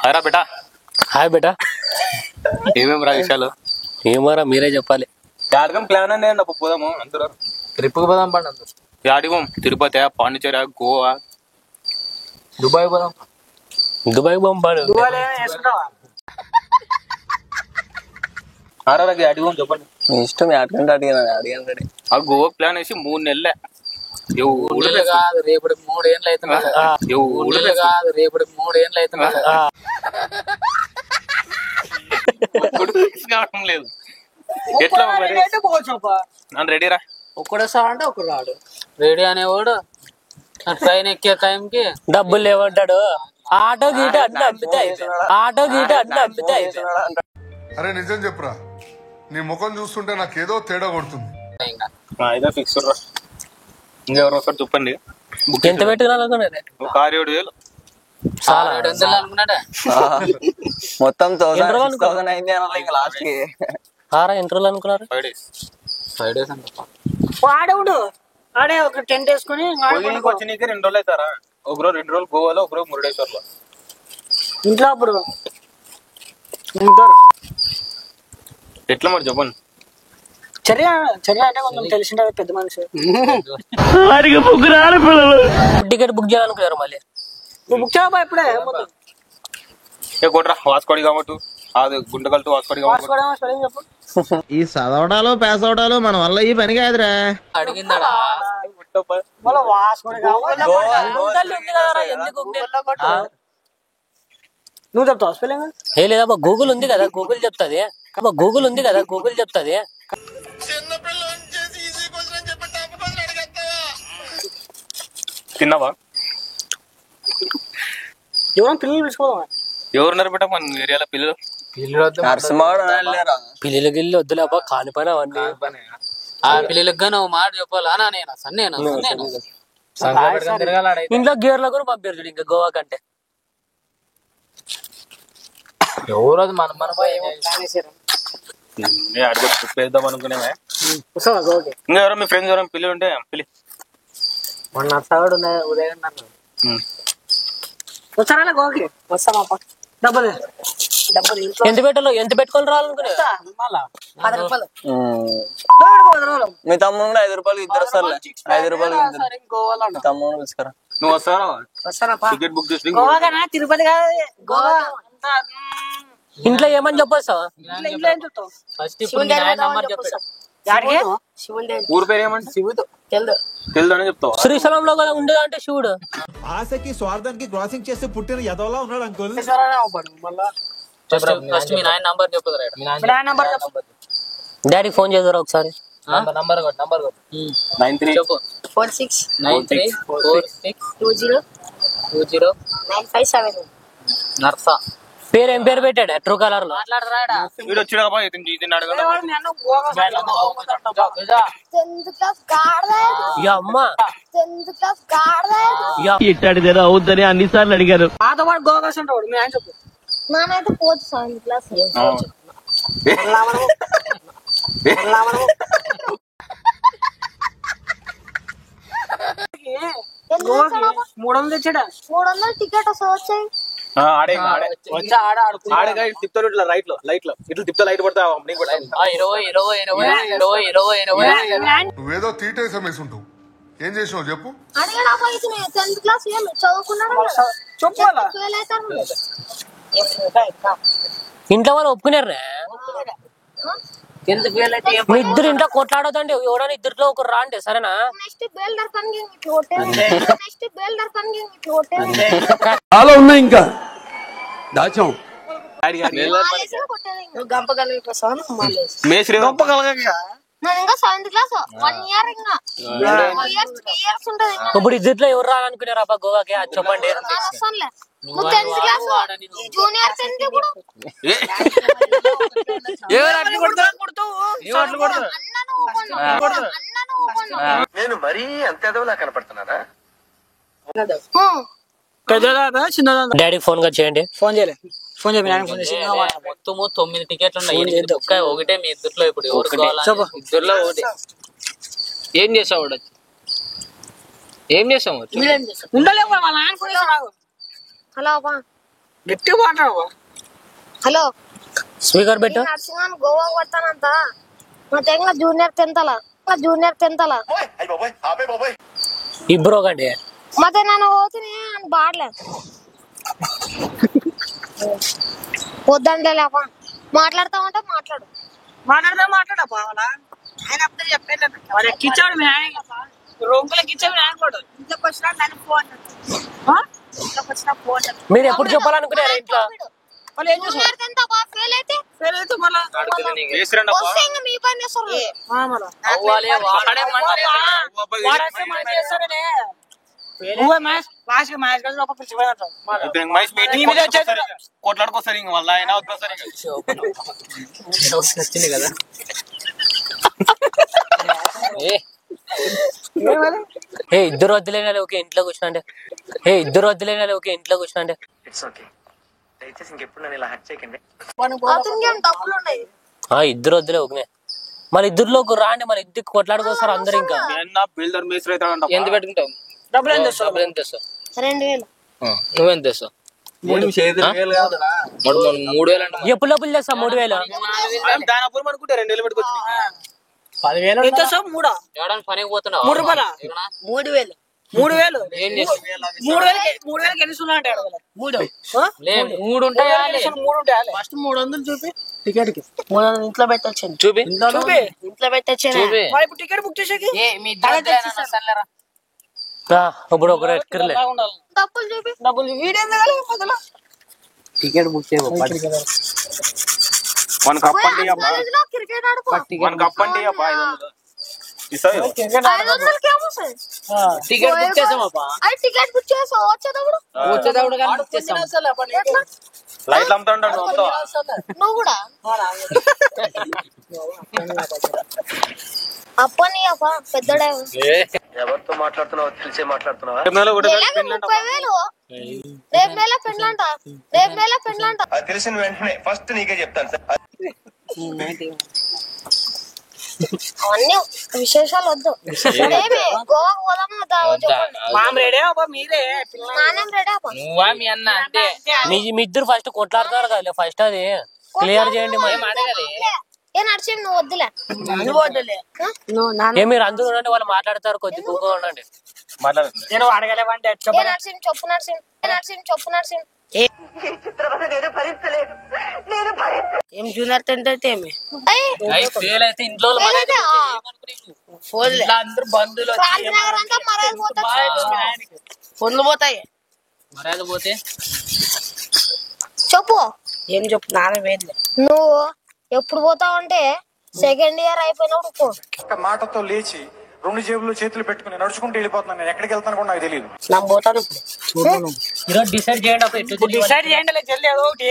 Hi బేటా. Hi బేటా. ఏమేమి రా విషయాలు? ఏమోరా మీరే చెప్పాలి. జాతకం ప్లాన్ అండి అప్పుడు పోదాము అందరూ ట్రిప్కి పోదాం పండి అందరు. యాడిగం తిరుపతి, పాండిచేరి, గోవా, దుబాయ్ పోదాం. దుబాయ్ పంపాడు. ఆరాకి అడిగం చెప్పండి. ఇష్టం అడగండి అడిగాను. ఆ గోవా ప్లాన్ వేసి 3 నెలలే. కాదు రేపటి 3 ఏళ్ళు అవుతుంది. కాదు రేపటి 3 ఏళ్ళు అవుతుంది. కావడం లేదు. ఎట్లా మరి రెడీరా? ఒక్కడేసా అంటే ఒకడు రాడు. రెడీ అనేవాడు ట్రైన్ ఎక్కే టైంకి డబ్బులు లేవంటాడు. ఆటో గీట అన్ని అమ్మితే అరే నిజం చెప్పురా, నీ ముఖం చూస్తుంటే నాకేదో తేడా కొడుతుంది. ఇదే ఫిక్స్. ఇంకెవరు ఒకసారి చెప్పండి. ఎంత పెట్టుకున్నాను? ఒక 6-7 వేలు అనుకున్నాడా? మొత్తం 1000 అయింది అన్న లాస్ట్ కి. ఇంటర్వ్యూలు అనుకున్నారు. 5 days వాడవుడు ఆడే ఒక టెంట్ వేసుకుని వచ్చి 2 రోజులు అవుతారా? ఒక రోజు 2 రోజులు గోవాలో, ఒక రోజు మురుడేశ్వర్లో. ఇంట్లో అప్పుడు ఎట్లా మరి చెప్పండి. చర్య అంటే కొంచెం తెలిసిన పెద్ద మనిషి. టికెట్ బుక్ చేయాలనుకున్నారు. మళ్ళీ నువ్వు బుక్ చేయబా ఇప్పుడే. కొట్రా వాస్కోడి కాబట్టి అది గుంటకల్ టు వాస్కోడి చెప్పు. ఈ చదవడాలు పాస్ అవడాలు మన వల్ల ఈ పని కాదురా. అడిగిందాడా? నువ్వు చెప్తావు స్పెల్లింగ్? ఏ లేదబ్బా, గూగుల్ ఉంది కదా, గూగుల్ చెప్తాది. తిన్నావా? ఎవరైనా పిల్లలు పిలుచుకోదామా? ఎవరున్నారు బిడ్డ మన ఏరియాలో పిల్లలు? పిల్లలు గిల్లు వద్దులేబ్బా, కాని పని అవన్నీ. ఆ పిల్లలకు నువ్వు మాట చెప్పాలా? నేను ఇంట్లో గేర్లో కూడా పంపారు ఇంకా గోవా కంటే. ఎవరు మన అడుగు ట్రిప్ వేద్దాం అనుకునేవే. ఇంకా ఎవరో మీ ఫ్రెండ్స్ ఎవరైనా పిల్లలు ఉంటే పిల్లి. మొన్న సగడు ఉదయం వచ్చారా గోకి? వస్తామా? డబ్బులు ఎంత పెట్టుకొని రావాలనుకునే? 10 రూపాయలు. మీ తమ్ముడు 5 రూపాయలు ఇద్దరు వస్తారు. 5 రూపాయలు తమ్ముడు తీసుకురా. నువ్వు వస్తావా? వస్తానప్పా. టికెట్ బుక్ చేసి గోవాకనా తిరుపతి కాదు గోవా. ఇంట్లో ఏమని చెప్పొస్తావా? ఇంట్లో ఏం చెప్తావు? ఫస్ట్ ఇప్పుడు నంబర్ చెప్పాడు. ఊరు పేరు ఏమంటే శివుడు తెలుదు అని చెప్తావా? శ్రీశైలంలో కూడా ఉండేది అంటే శివుడు. ఆశకి స్వార్థానికి క్రాసింగ్ చేస్తే పుట్టిన ఎదవలా ఉన్నాడు అంకుల్. ఫస్ట్ మీ నాయన నంబర్ చెప్పు. డాడీకి ఫోన్ చేద్దారా ఒకసారి? నంబర్ కొట్టు. 93 చెప్పు. 4693209571 నర్సా. ఏం పేరు పెట్టాడు? ట్రూ కలర్ లో వీడు వచ్చాడు కదా ఇది అడగ. ఇట్టాడిదేనా అవుద్దని అన్నిసార్లు అడిగారు. మాతో పాటు గోవా ఉంటాడు. మీ ఆయన చెప్పు. నానైతే పోదు 7th క్లాస్. $300 తెచ్చాడా? 300 టికెట్ వచ్చాయి. తిప్తాడు ఇట్లా రైట్ లో లైట్ లో ఇట్లా తిప్తా లైట్ పడతా. 20 నువ్వేదో తీటేసం వేసి ఉంటావు. ఏం చేసినావు చెప్పు. అడిగాడు 10th క్లాస్ చదువుకున్నాడు. ఇంట్లో వాళ్ళు ఒప్పుకున్నారా? మీ ఇద్దరు ఇంట్లో కొట్లాడదండి. ఎవరైనా ఇద్దరిలో ఒకరు రాండి సరేనా? చాలా ఉన్నాయి ఇంకా దాచాం. ఇప్పుడు ఇద్దరిలో ఎవరు రాలనుకున్నారు అబ్బా గోవాకి? అది చెప్పండి. నేను మరీ అంత ఎదవలా కనపడుతున్నారా? పెద్దదా చిన్నదా? డాడీకి ఫోన్ గా చేయండి. ఫోన్ చేయలే. ఫోన్ చేసి మొత్తము 9 టికెట్లు ఉన్నాయి. ఒకటే మీ ఇద్దరులో ఇప్పుడు ఇద్దరులో ఒకటి. ఏం చేసావు? ఏం చేసావు? ఉండలేవు వాళ్ళ ఆయన. హలో గట్టిగా మాట్లాడవా? హలో స్పీకర్ పెట్టు. నరసింహాన్ గోవా కొడతానంత మా తెంగ జూనియర్ టెన్త్ ఇబ్రో కండి ಮತ್ತೆ ನಾನು ಹೋಗ್ತೀನಿ అని బాడలే వద్దంటే లేపా మాట్లాడతామంటే మాట్లాడప్పా ఆయన అప్పుడు చెప్పాను ఎక్కించాడు రొంకులకి ఇచ్చాడు ఆయన కూడా ఇంట్లోకి వచ్చినా దాన్ని ఫోన్ మీరు ఎప్పుడు చెప్పాలనుకున్నారా ఇంట్లో? వాళ్ళు ఏం చేస్తారు? ఫెయిల్ అయితే మళ్ళీ వస్తే ఇంకా మీ పని చేస్తారు కొట్లాడుకోసారి ఇంక మళ్ళీ ఆయన వద్దారు వచ్చింది కదా. ఇద్దరు వద్దులేనా ఓకే ఇంట్లో కూర్చున్నాండి. It's okay. దయచేసి ఇంకెప్పుడు నన్ను ఇలా హట్ చేయకండి. అతనికి ఏం డబ్బులు ఉన్నాయి ఇద్దరు వద్దులే ఓకే. మరి ఇద్దరులో రాండి, మరి ఇద్దరు కొట్లాడుకోసారు అందరు. ఇంకా బిల్డర్ మేస్త్రి అయితే ఎంత పెట్టుకుంటావు? డబ్బులు ఎంత 2000 నువ్వెంత తెస్తావు? 3000 3,000 అంటే ఎప్పుడు లోపల చేస్తా 3000. దానప్పుడు అనుకుంటే 2000 పెట్టుకోవచ్చు. 10,000 ఎంత సార్? 3 ఎవడన్నా పనికి పోతున్నావు? 3 రూపాయల 3,000 ఏం చేస్తావు? 3,000 ఎన్ని సున్నా అంటే అడగల 3 ఉంటాయా? 3 ఉంటాయి. ఫస్ట్ 300 చూపి టికెట్ కి 300 ఇంట్లో పెట్టొచ్చాను. చూపి ఇంట్లో పెట్టొచ్చాను. ఇప్పుడు టికెట్ బుక్ చేసేకి ఇప్పుడు ఒక ఎక్కర్లే డబ్బులు వీడియో టికెట్ బుక్ చేయవు. మనకు అప్పండి క్రికెట్ ఆడుకో మనకు అప్పండి టికెట్ బుక్ చేసామప్పా. టికెట్ బుక్ చేసావు వచ్చేటప్పుడు కానీ బుక్ చేసాం. లైట్లు అమ్ముతాడు నువ్వు కూడా అప్పని అప్ప పెద్దడే ఎవరితో మాట్లాడుతున్నావో తెలిసే మాట్లాడుతున్నావా? 30,000 రేపు నెల పెళ్ళంట అది తెలిసిన వెంటనే ఫస్ట్ నీకే చెప్తాను సార్. అవన్నీ విశేషాలు వద్దు. గోవా పోదాం చెప్పండి. మీరే నానేం రెడీ అప్ప నువ్వా మీ అన్న అంటే మీ ఇద్దరు ఫస్ట్ కొట్లాడతారు కదా, ఫస్ట్ అది క్లియర్ చేయండి. మరి ఏ నడిచి నువ్వు వద్దులే మీరు అందరూ ఉండండి, వాళ్ళు మాట్లాడతారు. కొద్ది కూగా ఉండండి. నేను అడగలేవంటే ఏ నడిచి చెప్పు నడిచి ఏం జూనియర్ 10th అయితే ఏమి ఫెయిల్ అయితే ఇంట్లో అందరు బంధువులు ఫోన్లు పోతాయి. మర్యాద పోతే చెప్పు ఏం చెప్పు నాన్న వేద్లే. నువ్వు ఎప్పుడు పోతావంటే సెకండ్ ఇయర్ అయిపోయినప్పుడు పో. ఒక మాటతో లేచి 2 జేబులు చేతులు పెట్టుకుని నడుచుకుంటూ వెళ్ళిపోతున్నాను. నేను ఎక్కడికి వెళ్తాను కూడా నాకు తెలియదు. నా పోతాను ఈరోజు డిసైడ్ చేయండి. డిసైడ్ చేయండి జల్దీ ఏదో ఒకటి